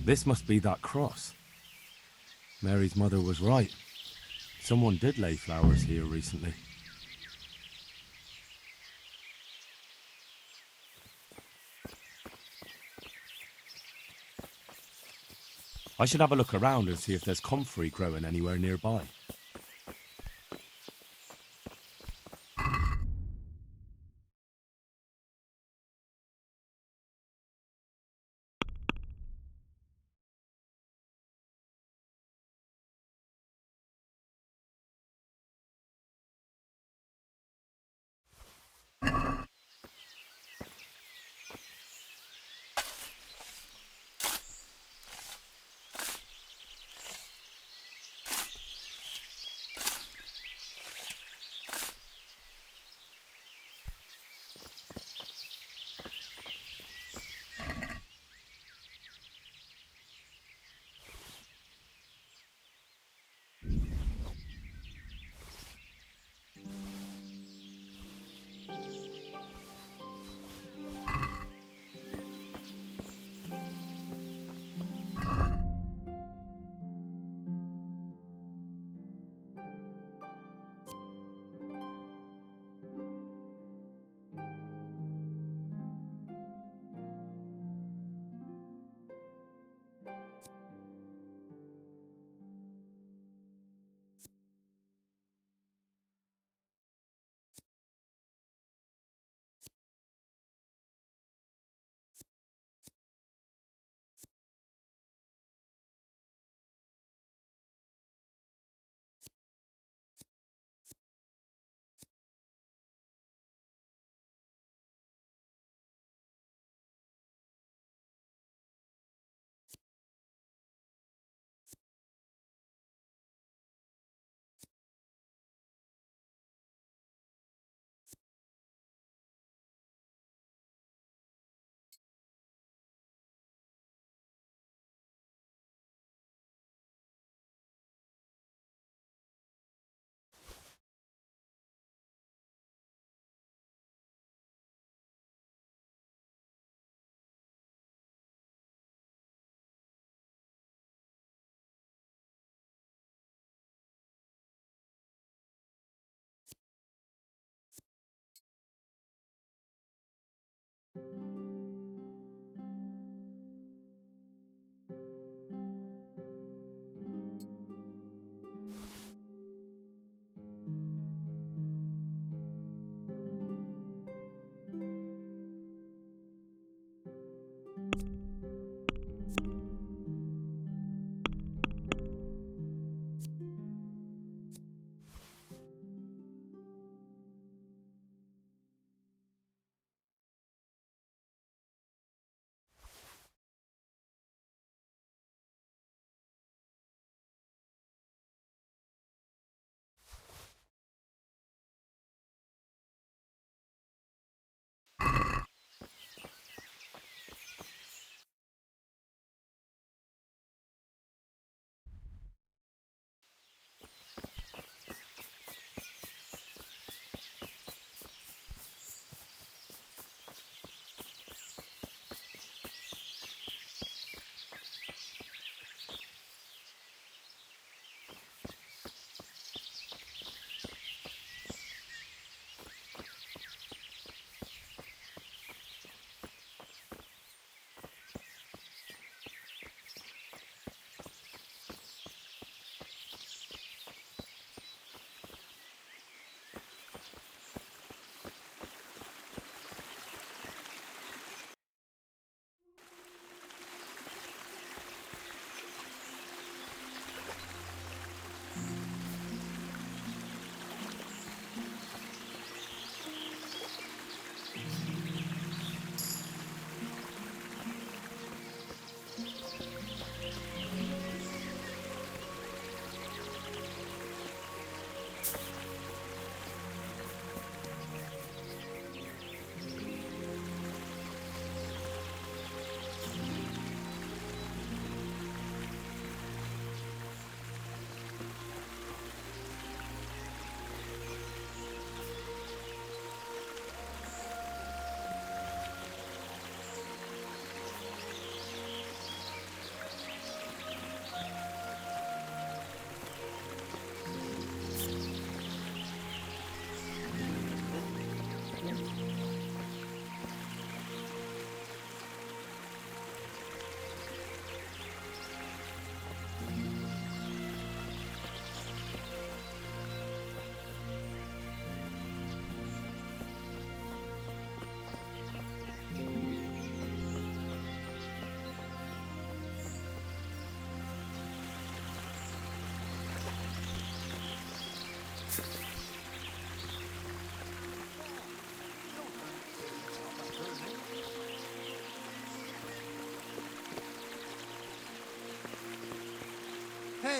This must be that cross. Mary's mother was right. Someone did lay flowers here recently. I should have a look around and see if there's comfrey growing anywhere nearby.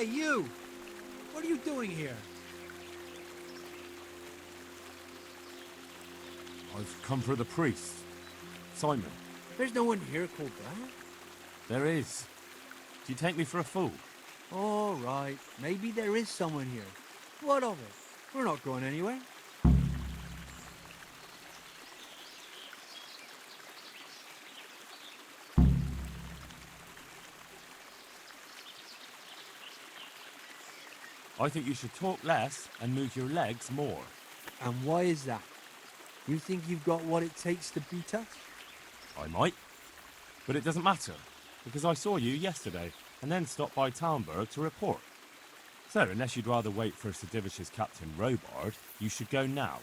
Hey, you! What are you doing here? I've come for the priest. Simon. There's no one here called that. There is. Do you take me for a fool? All right, maybe there is someone here. What of it? We're not going anywhere. I think you should talk less and move your legs more. And why is that? You think you've got what it takes to beat us? I might. But it doesn't matter, because I saw you yesterday, and then stopped by Talmberg to report. So, unless you'd rather wait for Sir Divish's Captain Robard, you should go now.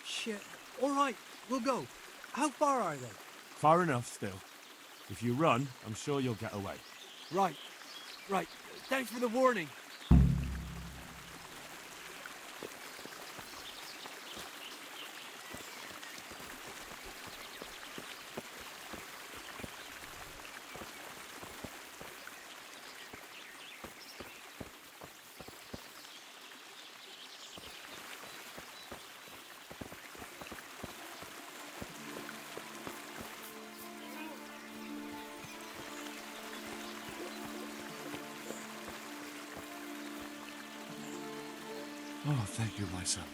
Shit. All right, we'll go. How far are they? Far enough still. If you run, I'm sure you'll get away. Right. Right. Thanks for the warning. Oh, thank you, my son.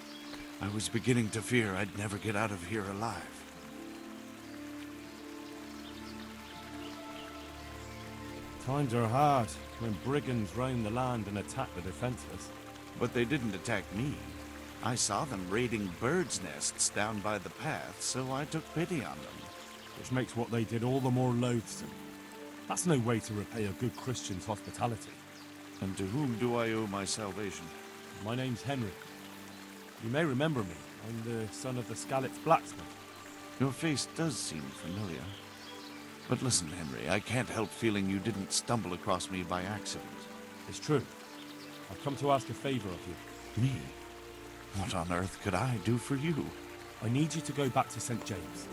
I was beginning to fear I'd never get out of here alive. Times are hard when brigands roam the land and attack the defenseless. But they didn't attack me. I saw them raiding birds' nests down by the path, so I took pity on them. Which makes what they did all the more loathsome. That's no way to repay a good Christian's hospitality. And to whom do I owe my salvation? My name's Henry. You may remember me. I'm the son of the Skalitz blacksmith. Your face does seem familiar. But listen, Henry, I can't help feeling you didn't stumble across me by accident. It's true. I've come to ask a favor of you. Me? What on earth could I do for you? I need you to go back to St. James.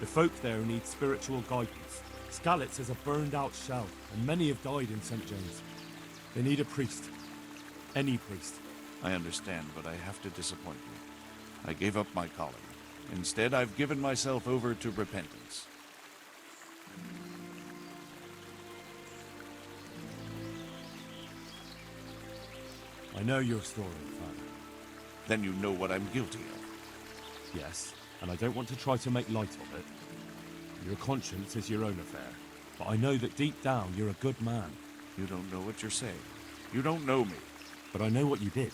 The folk there need spiritual guidance. Skalitz is a burned-out shell, and many have died in St. James. They need a priest. Any priest. I understand, but I have to disappoint you. I gave up my calling. Instead, I've given myself over to repentance. I know your story, Father. Then you know what I'm guilty of. Yes, and I don't want to try to make light of it. Your conscience is your own affair, but I know that deep down you're a good man. You don't know what you're saying. You don't know me. But I know what you did.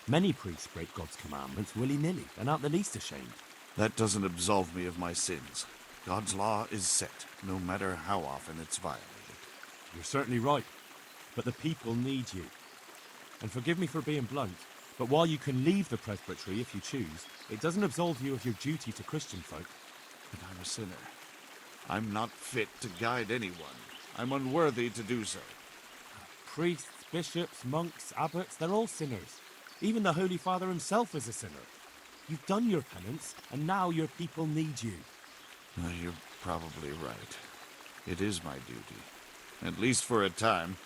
Many priests break God's commandments willy-nilly and aren't the least ashamed. That doesn't absolve me of my sins. God's law is set, no matter how often it's violated. You're certainly right, but the people need you. And forgive me for being blunt, but while you can leave the presbytery if you choose, it doesn't absolve you of your duty to Christian folk. But I'm a sinner. I'm not fit to guide anyone. I'm unworthy to do so. Priests, bishops, monks, abbots, they're all sinners. Even the Holy Father himself is a sinner. You've done your penance, and now your people need you. You're probably right. It is my duty. At least for a time,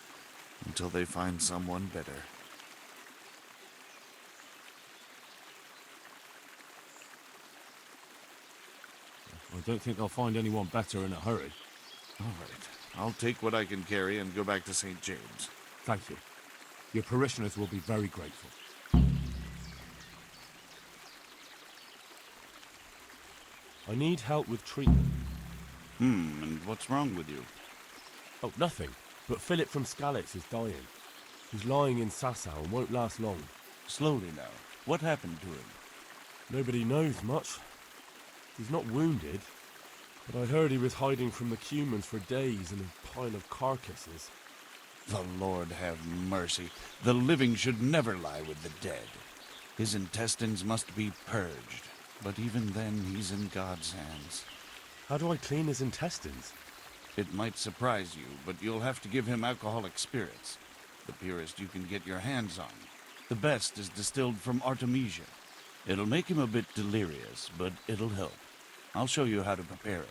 until they find someone better. I don't think they'll find anyone better in a hurry. All right. I'll take what I can carry and go back to St. James. Thank you. Your parishioners will be very grateful. I need help with treatment. And what's wrong with you? Oh, nothing. But Philip from Skalitz is dying. He's lying in Sasau and won't last long. Slowly now. What happened to him? Nobody knows much. He's not wounded, but I heard he was hiding from the Cumans for days in a pile of carcasses. The Lord have mercy. The living should never lie with the dead. His intestines must be purged, but even then he's in God's hands. How do I clean his intestines? It might surprise you, but you'll have to give him alcoholic spirits. The purest you can get your hands on. The best is distilled from Artemisia. It'll make him a bit delirious, but it'll help. I'll show you how to prepare it.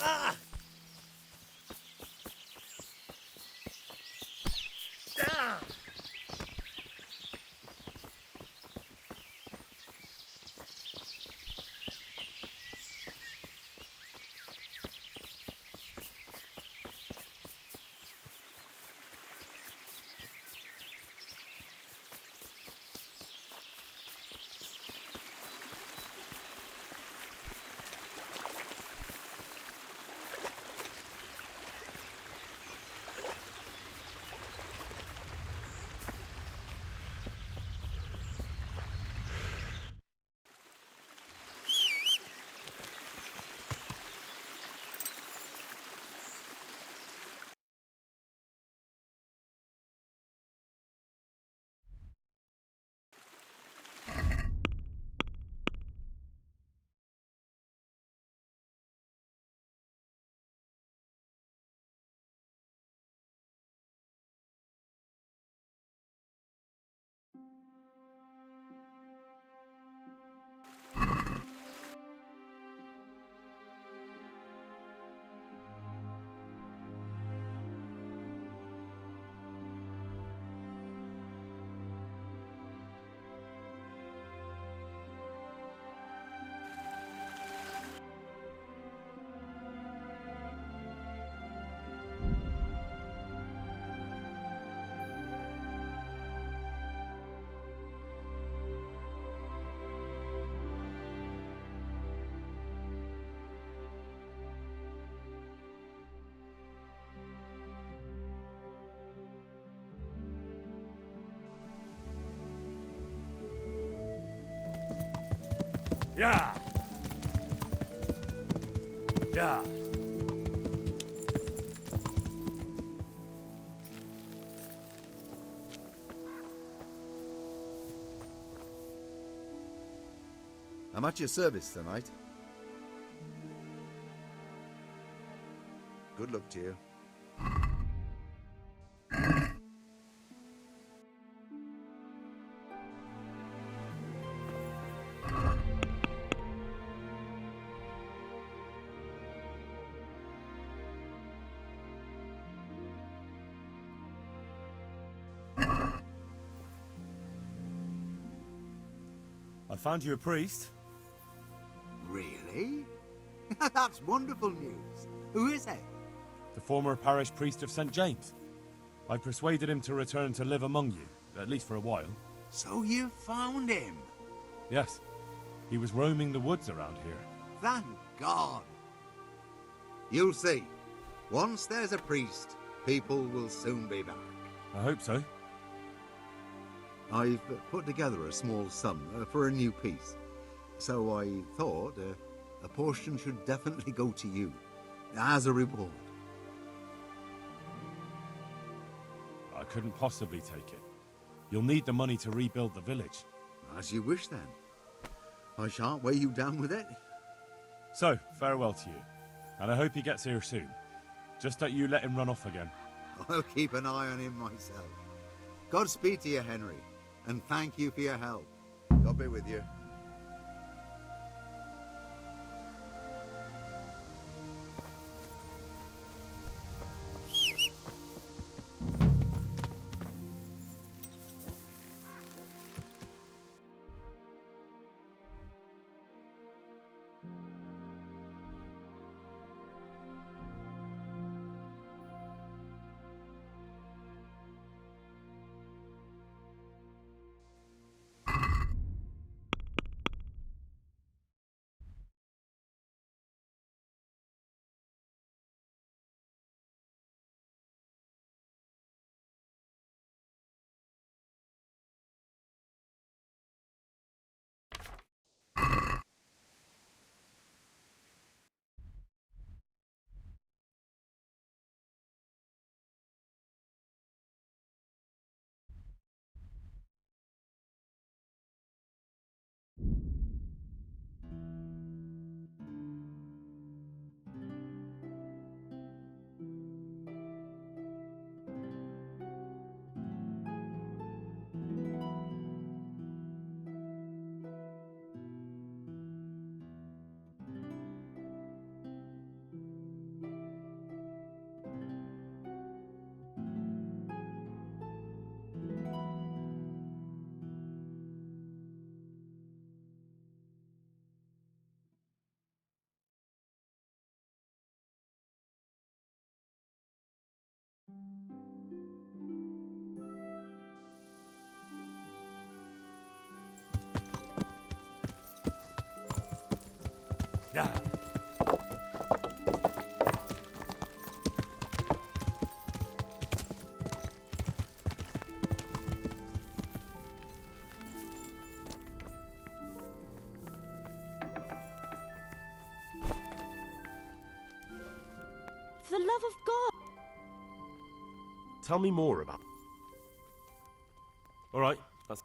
Ah! Ah! Yeah! Yeah! I'm at your service tonight. Good luck to you. I found you a priest. Really? That's wonderful news. Who is he? The former parish priest of St. James. I persuaded him to return to live among you, at least for a while. So you found him? Yes, he was roaming the woods around here. Thank God. You'll see. Once there's a priest, people will soon be back. I hope so. I've put together a small sum for a new piece. So I thought a portion should definitely go to you, as a reward. I couldn't possibly take it. You'll need the money to rebuild the village. As you wish, then. I shan't weigh you down with it. So, farewell to you. And I hope he gets here soon. Just don't you let him run off again. I'll keep an eye on him myself. Godspeed to you, Henry, and thank you for your help. God be with you. Yeah. For the love of God. Tell me more about. All right. That's...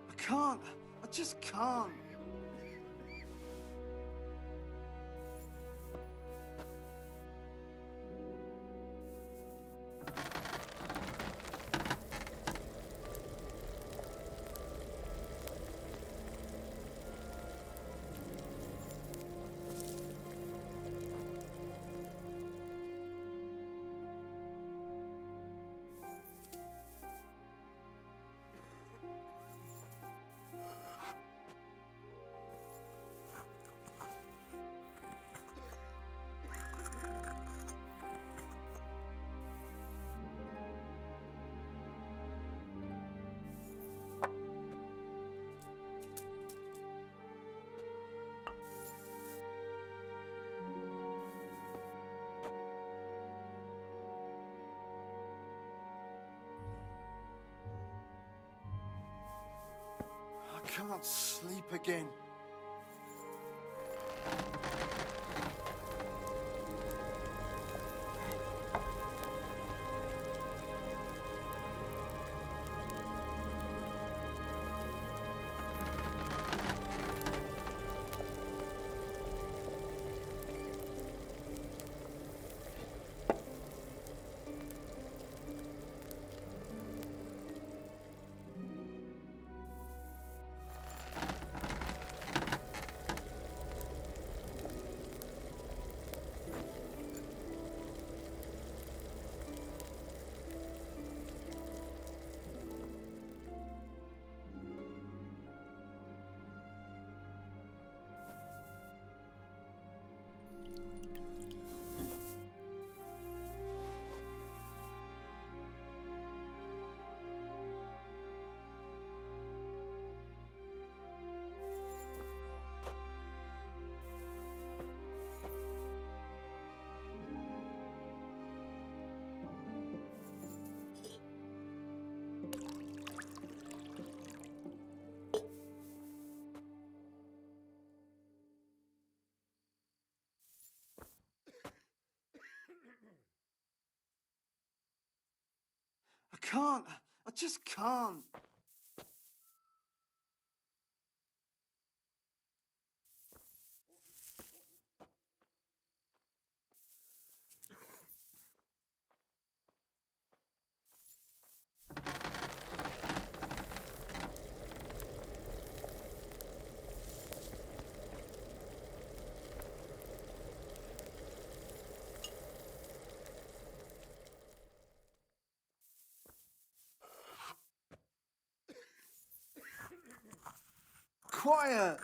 I can't. I just can't. I can't sleep again. I can't. I just can't. Quiet!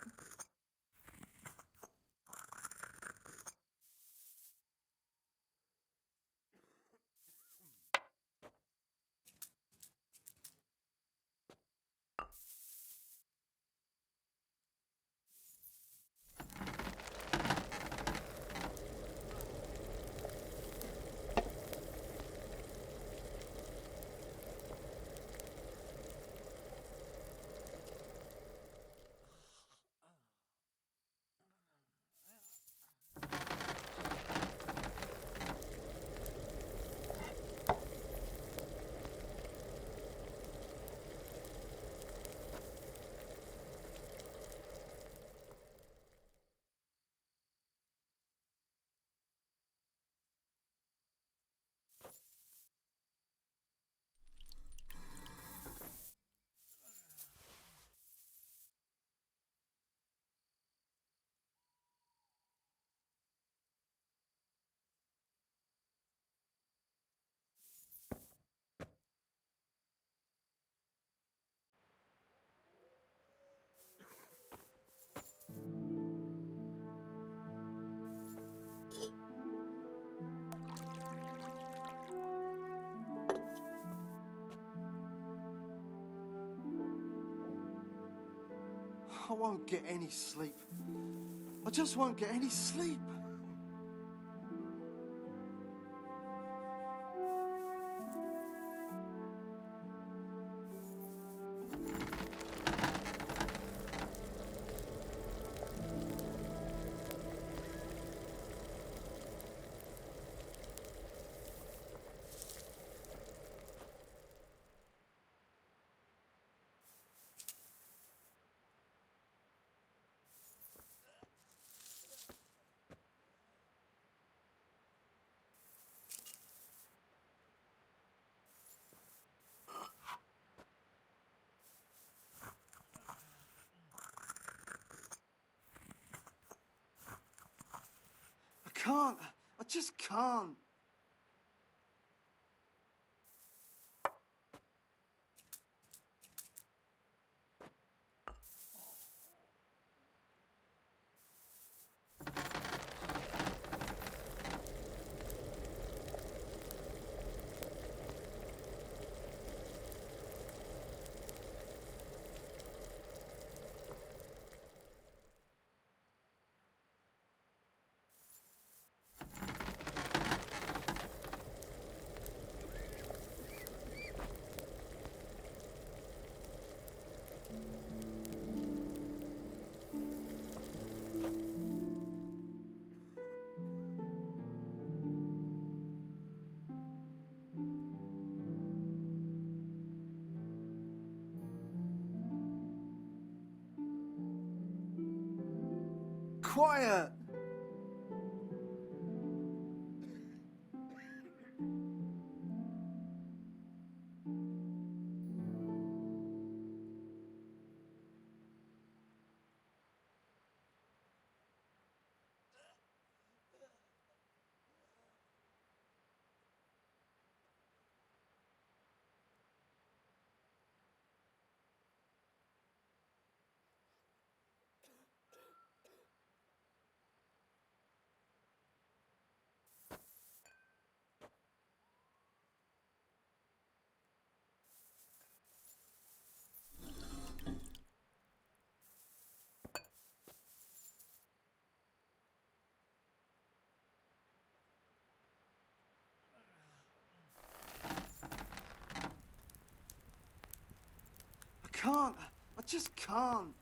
I won't get any sleep. I just won't get any sleep. I can't. I just can't. Quiet! I can't. I just can't.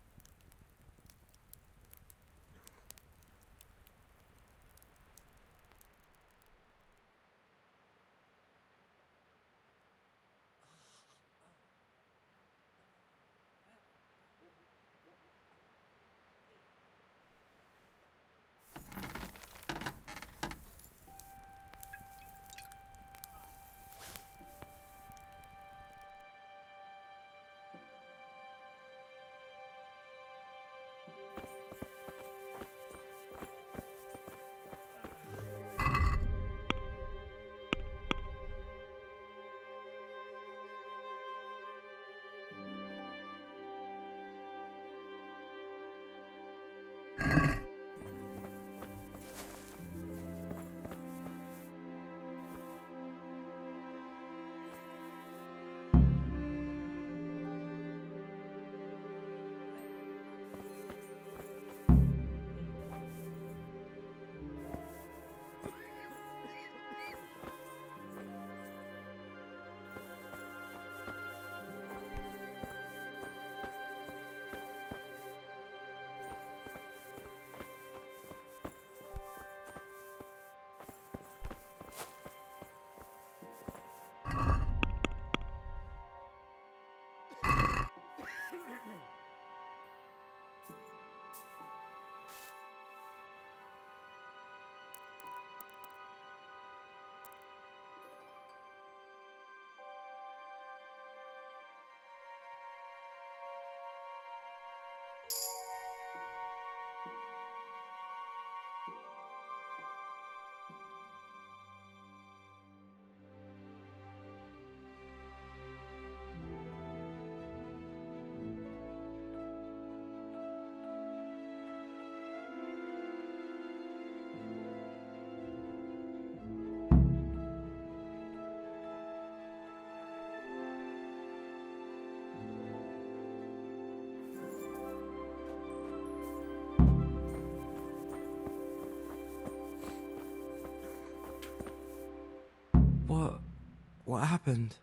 What happened?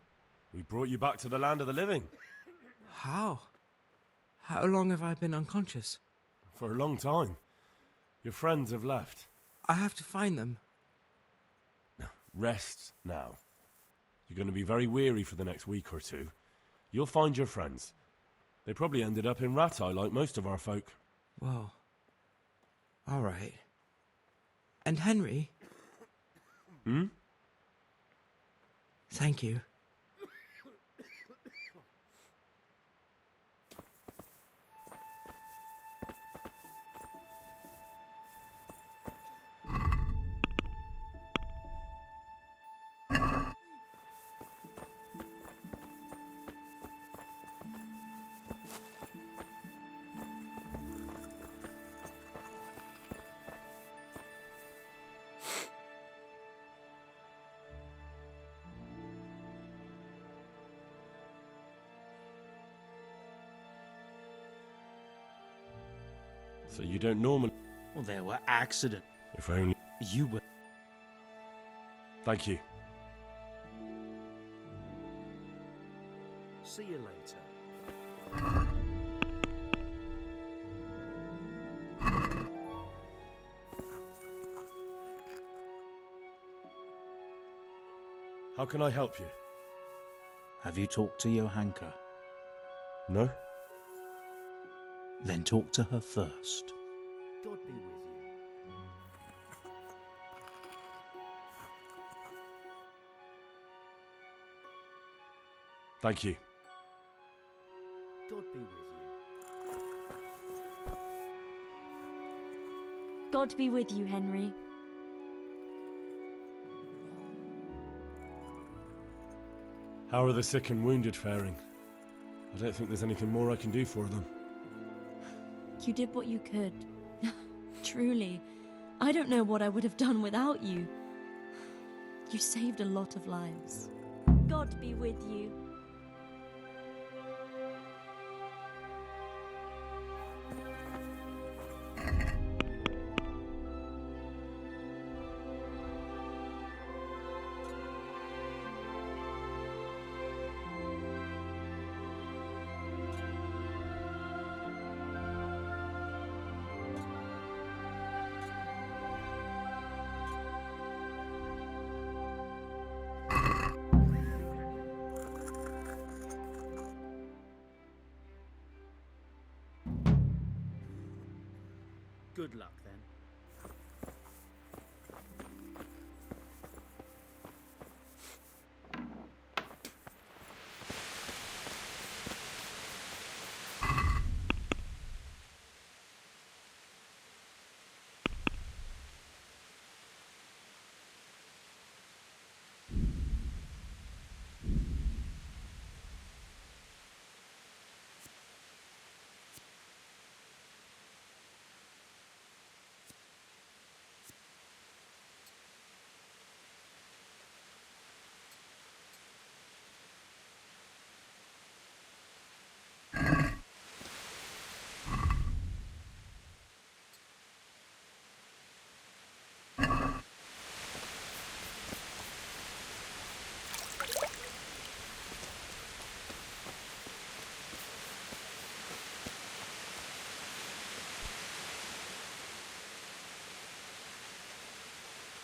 We brought you back to the land of the living. How? How long have I been unconscious? For a long time. Your friends have left. I have to find them. Rest now. You're going to be very weary for the next week or two. You'll find your friends. They probably ended up in Rattay like most of our folk. Well, all right. And Henry? Hmm? Thank you. So you don't normally... Well, there were accidents. If only... You were... Thank you. See you later. How can I help you? Have you talked to Johanka? No? Then talk to her first. God be with you. Thank you. God be with you. God be with you, Henry. How are the sick and wounded faring? I don't think there's anything more I can do for them. You did what you could. Truly. I don't know what I would have done without you. You saved a lot of lives. God be with you. Good luck, then.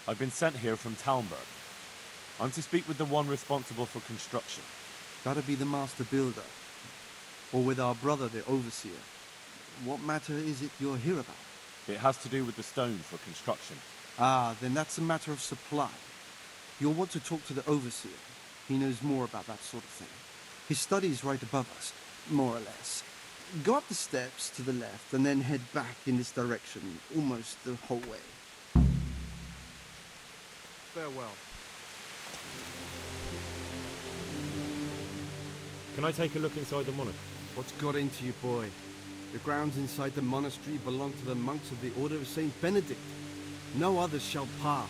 I've been sent here from Talmberg. I'm to speak with the one responsible for construction. Gotta be the master builder. Or with our brother, the overseer. What matter is it you're here about? It has to do with the stone for construction. Ah, then that's a matter of supply. You'll want to talk to the overseer. He knows more about that sort of thing. His study is right above us, more or less. Go up the steps to the left and then head back in this direction, almost the whole way. Farewell. Can I take a look inside the monastery? What's got into you, boy? The grounds inside the monastery belong to the monks of the Order of Saint Benedict. No others shall pass.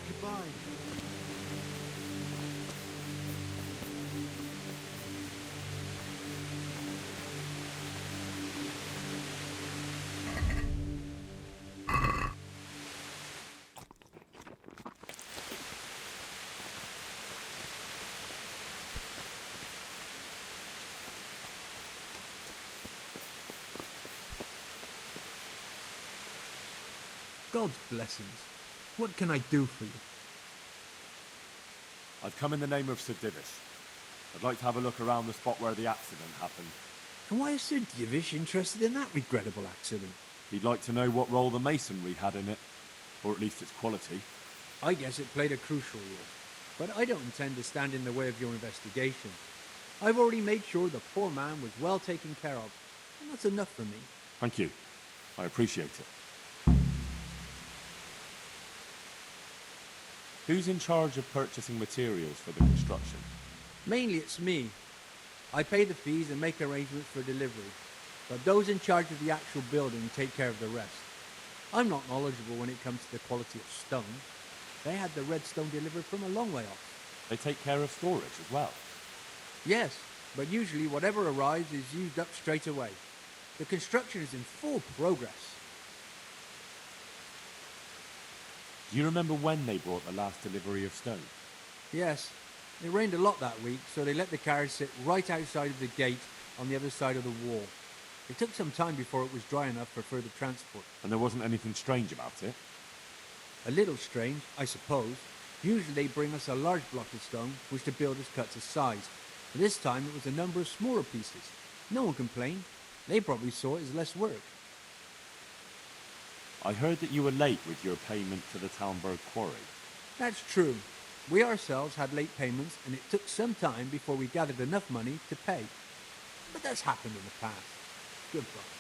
Goodbye. God's blessings. What can I do for you? I've come in the name of Sir Divish. I'd like to have a look around the spot where the accident happened. And why is Sir Divish interested in that regrettable accident? He'd like to know what role the masonry had in it, or at least its quality. I guess it played a crucial role. But I don't intend to stand in the way of your investigation. I've already made sure the poor man was well taken care of, and that's enough for me. Thank you. I appreciate it. Who's in charge of purchasing materials for the construction? Mainly it's me. I pay the fees and make arrangements for delivery, but those in charge of the actual building take care of the rest. I'm not knowledgeable when it comes to the quality of stone. They had the red stone delivered from a long way off. They take care of storage as well. Yes, but usually whatever arrives is used up straight away. The construction is in full progress. Do you remember when they brought the last delivery of stone? Yes, it rained a lot that week, so they let the carriage sit right outside of the gate on the other side of the wall. It took some time before it was dry enough for further transport. And there wasn't anything strange about it? A little strange, I suppose. Usually they bring us a large block of stone, which the builders cut to size. But this time it was a number of smaller pieces. No one complained. They probably saw it as less work. I heard that you were late with your payment for the Townburg quarry. That's true. We ourselves had late payments, and it took some time before we gathered enough money to pay. But that's happened in the past. Goodbye.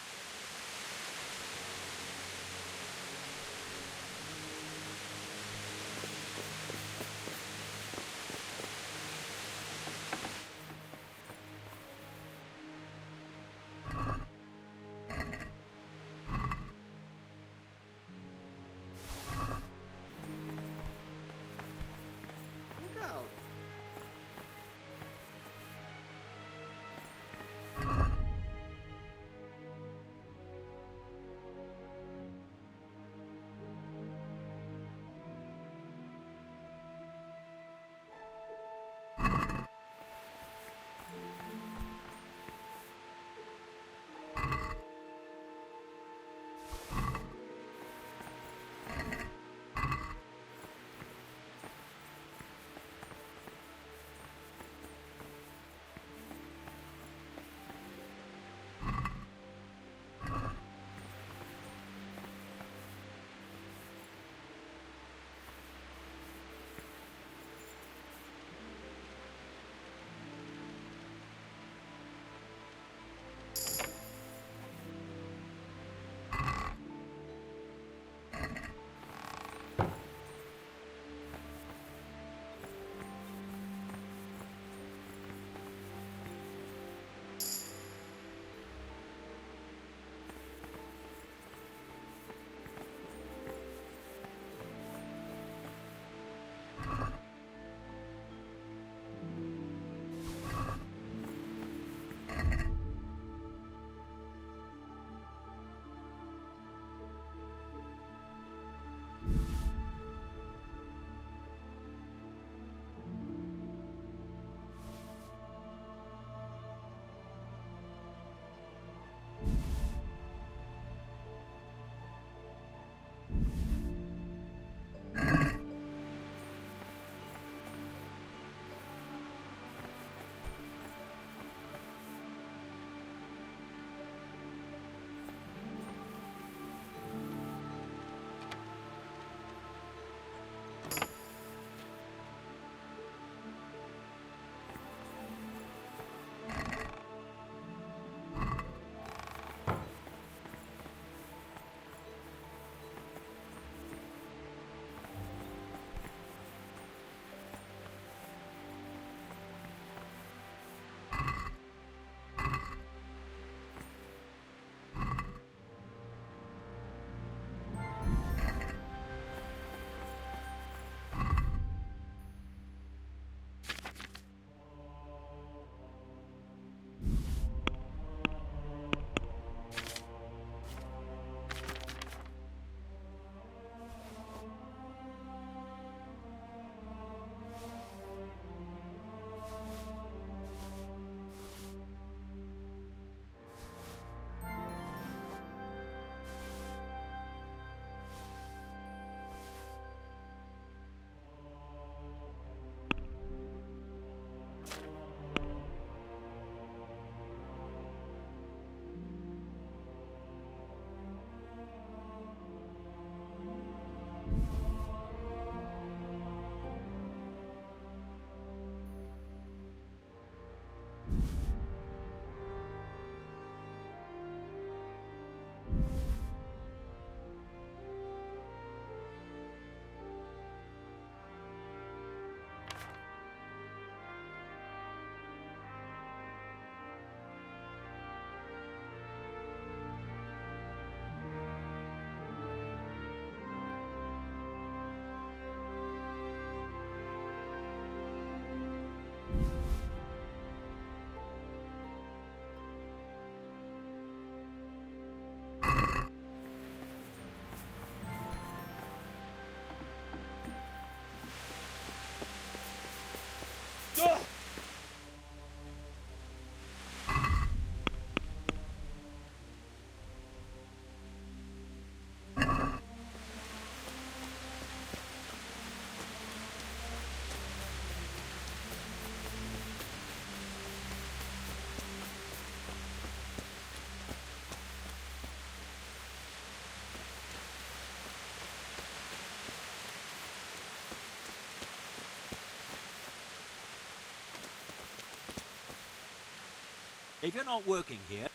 If you're not working here...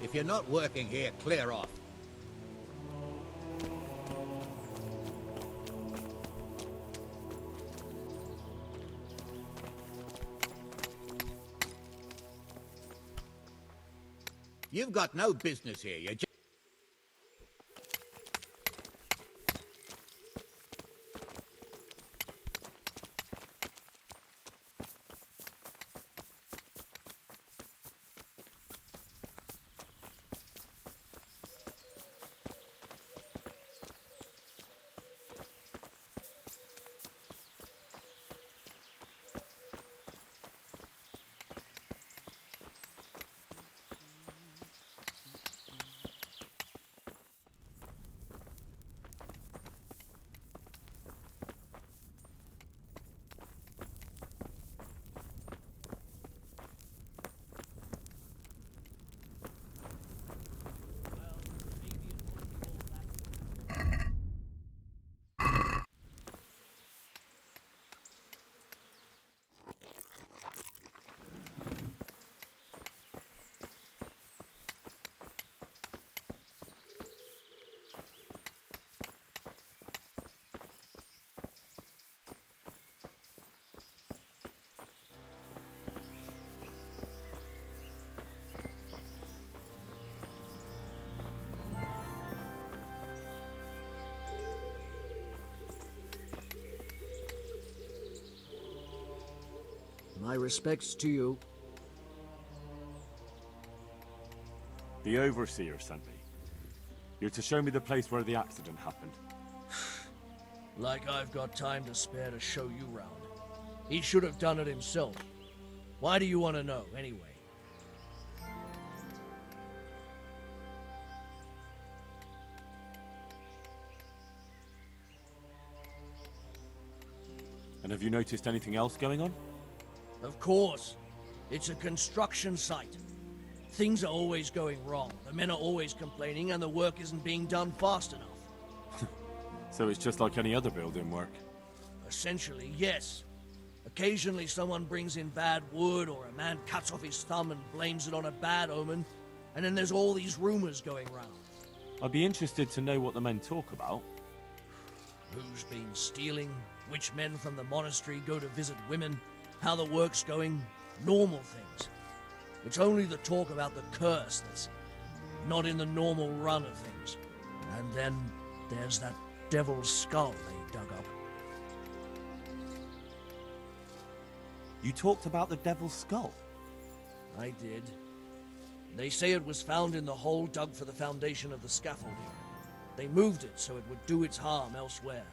If you're not working here, clear off. You've got no business here. You just... My respects to you. The Overseer sent me. You're to show me the place where the accident happened. Like I've got time to spare to show you round. He should have done it himself. Why do you want to know, anyway? And have you noticed anything else going on? Of course. It's a construction site. Things are always going wrong. The men are always complaining and the work isn't being done fast enough. So it's just like any other building work? Essentially, yes. Occasionally someone brings in bad wood or a man cuts off his thumb and blames it on a bad omen. And then there's all these rumors going round. I'd be interested to know what the men talk about. Who's been stealing, which men from the monastery go to visit women, how the work's going, normal things. It's only the talk about the curse that's not in the normal run of things. And then there's that devil's skull they dug up. You talked about the devil's skull? I did. They say it was found in the hole dug for the foundation of the scaffolding. They moved it so it would do its harm elsewhere.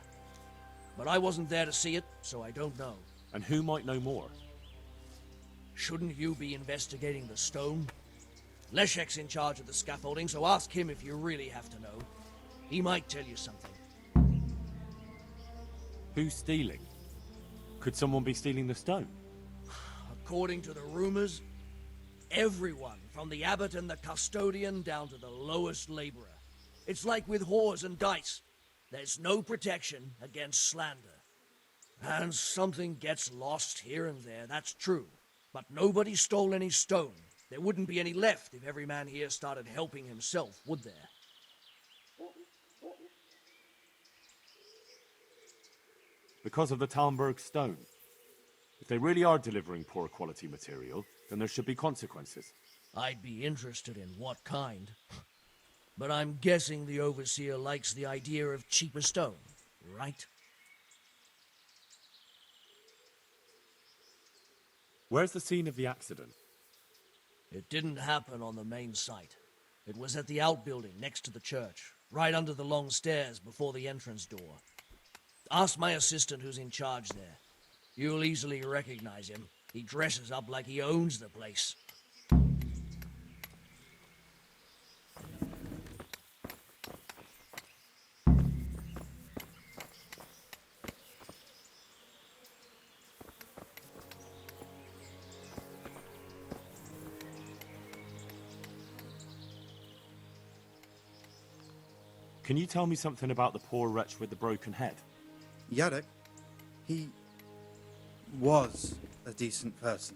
But I wasn't there to see it, so I don't know. And who might know more? Shouldn't you be investigating the stone? Leszek's in charge of the scaffolding, so ask him if you really have to know. He might tell you something. Who's stealing? Could someone be stealing the stone? According to the rumors, everyone, from the abbot and the custodian down to the lowest laborer. It's like with whores and dice. There's no protection against slander. And something gets lost here and there, that's true. But nobody stole any stone. There wouldn't be any left if every man here started helping himself, would there? Because of the Talmberg stone. If they really are delivering poor quality material, then there should be consequences. I'd be interested in what kind. But I'm guessing the Overseer likes the idea of cheaper stone, right? Where's the scene of the accident? It didn't happen on the main site. It was at the outbuilding next to the church, right under the long stairs before the entrance door. Ask my assistant who's in charge there. You'll easily recognize him. He dresses up like he owns the place. Can you tell me something about the poor wretch with the broken head? Yadek, he was a decent person.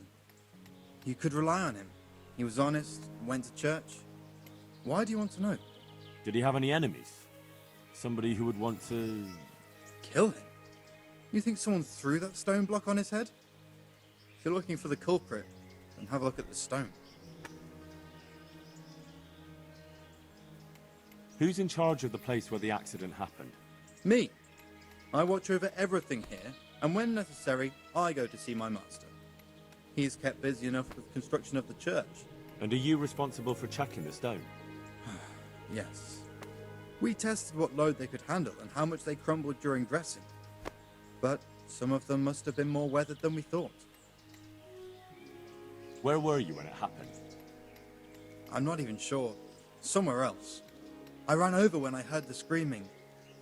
You could rely on him. He was honest, went to church. Why do you want to know? Did he have any enemies? Somebody who would want to... Kill him? You think someone threw that stone block on his head? If you're looking for the culprit, then have a look at the stone. Who's in charge of the place where the accident happened? Me. I watch over everything here, and when necessary, I go to see my master. He is kept busy enough with the construction of the church. And are you responsible for checking the stone? Yes. We tested what load they could handle and how much they crumbled during dressing. But some of them must have been more weathered than we thought. Where were you when it happened? I'm not even sure. Somewhere else. I ran over when I heard the screaming,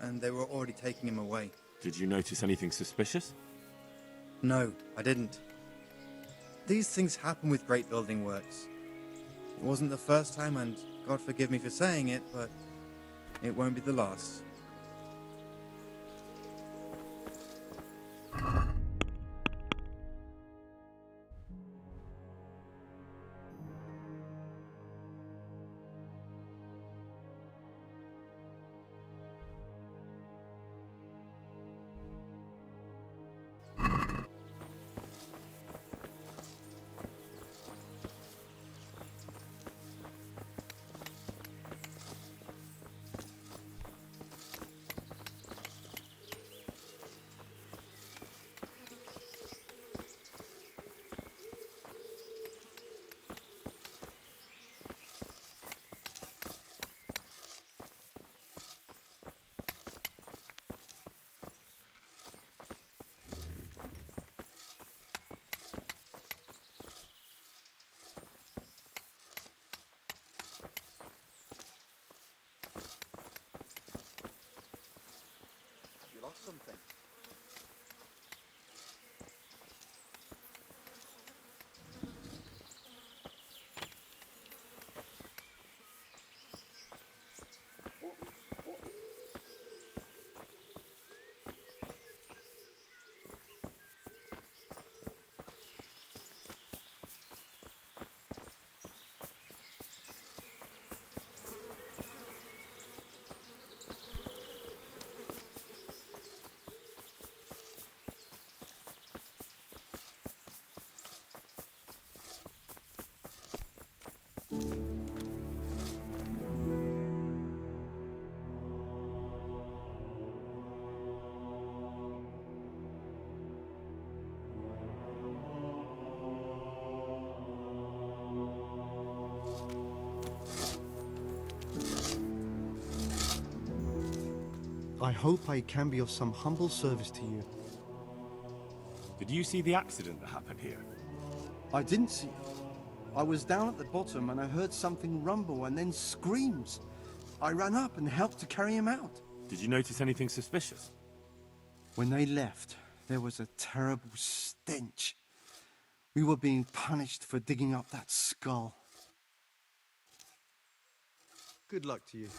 and they were already taking him away. Did you notice anything suspicious? No, I didn't. These things happen with great building works. It wasn't the first time, and God forgive me for saying it, but it won't be the last. You lost something. I hope I can be of some humble service to you. Did you see the accident that happened here? I didn't see it. I was down at the bottom and I heard something rumble and then screams. I ran up and helped to carry him out. Did you notice anything suspicious? When they left, there was a terrible stench. We were being punished for digging up that skull. Good luck to you.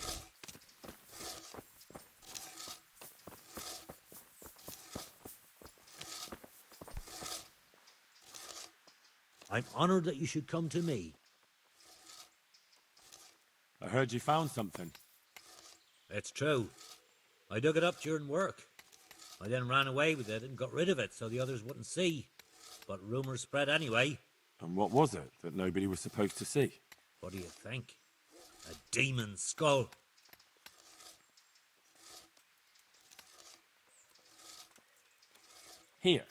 I'm honored that you should come to me. I heard you found something. It's true. I dug it up during work. I then ran away with it and got rid of it so the others wouldn't see. But rumors spread anyway. And what was it that nobody was supposed to see? What do you think? A demon skull. Here,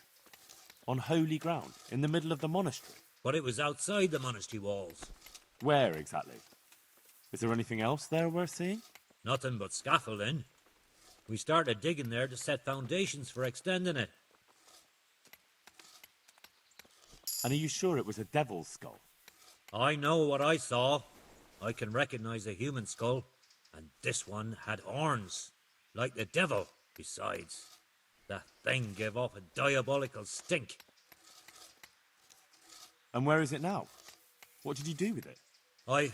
on holy ground, in the middle of the monastery. But it was outside the monastery walls. Where exactly? Is there anything else there worth seeing? Nothing but scaffolding. We started digging there to set foundations for extending it. And are you sure it was a devil's skull? I know what I saw. I can recognize a human skull, and this one had horns, like the devil. Besides, that thing gave off a diabolical stink. And where is it now? What did you do with it? I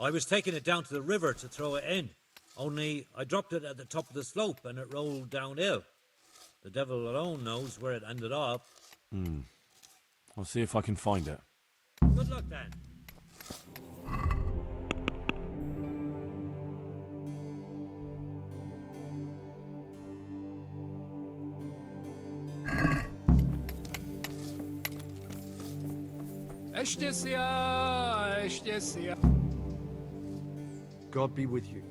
was taking it down to the river to throw it in. Only I dropped it at the top of the slope and it rolled downhill. The devil alone knows where it ended up. I'll see if I can find it. Good luck then. God be with you.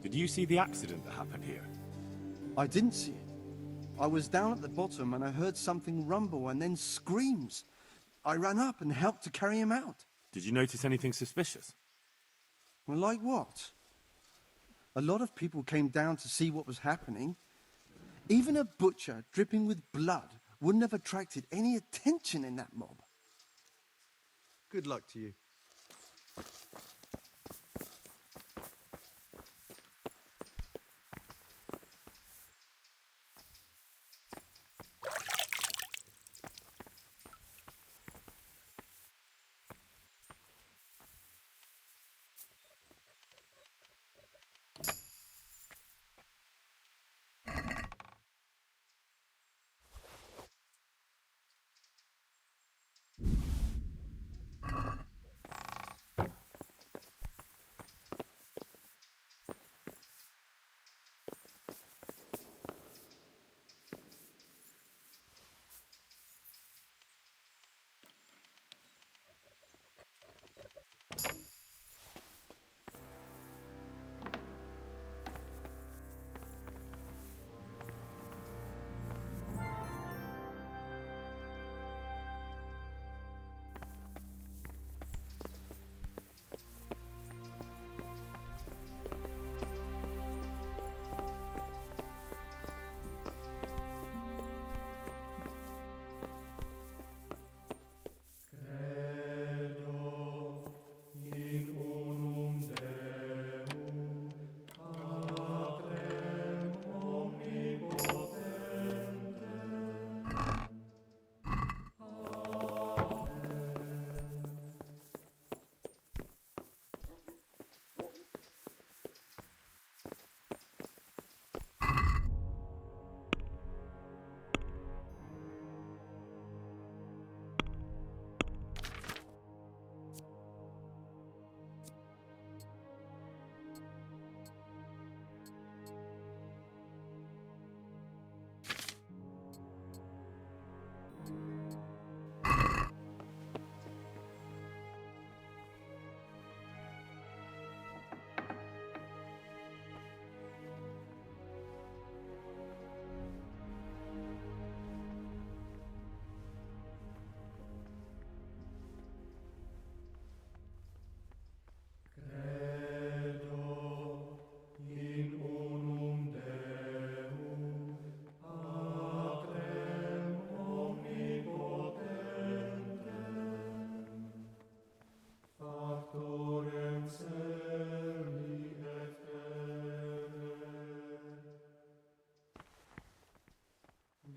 Did you see the accident that happened here? I didn't see it. I was down at the bottom and I heard something rumble and then screams. I ran up and helped to carry him out. Did you notice anything suspicious? Well, like what? A lot of people came down to see what was happening. Even a butcher dripping with blood wouldn't have attracted any attention in that mob. Good luck to you.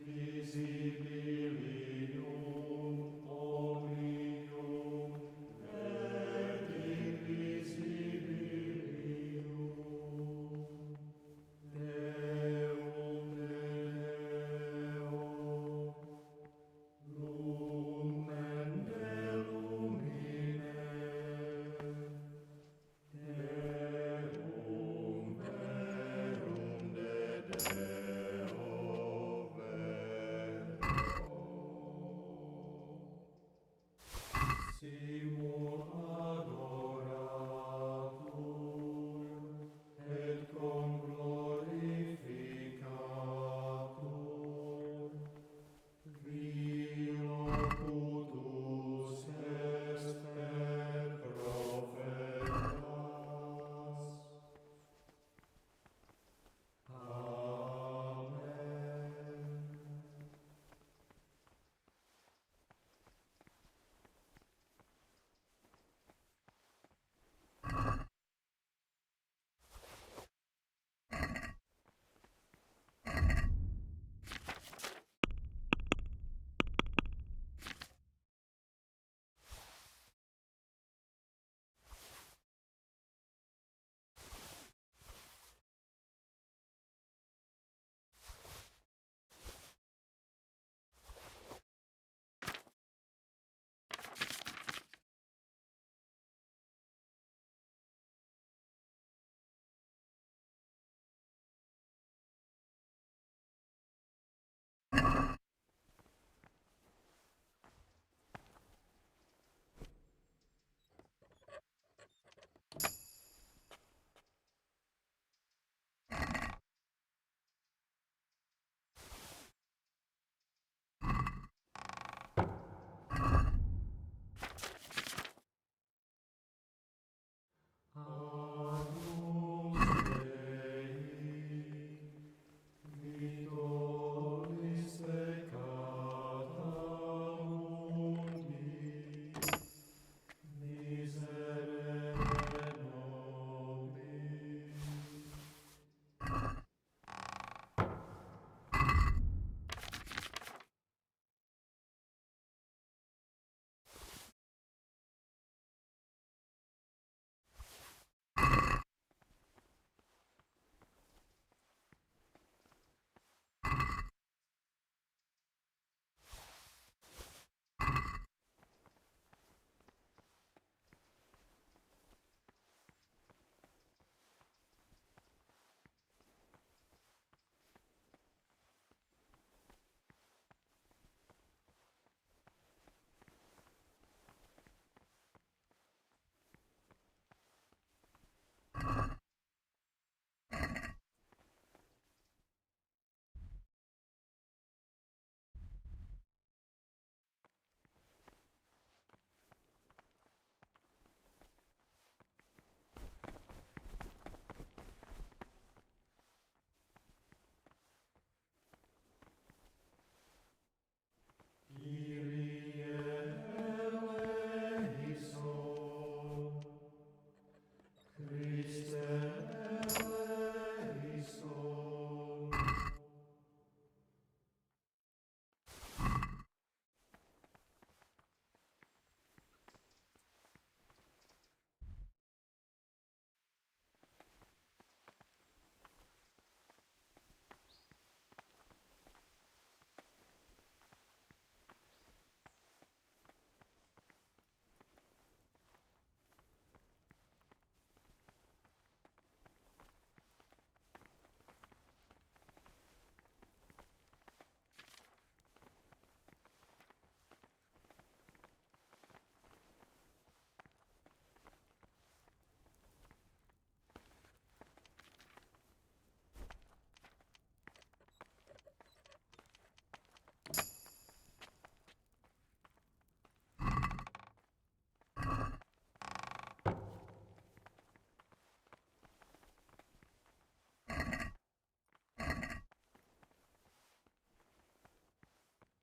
Visibili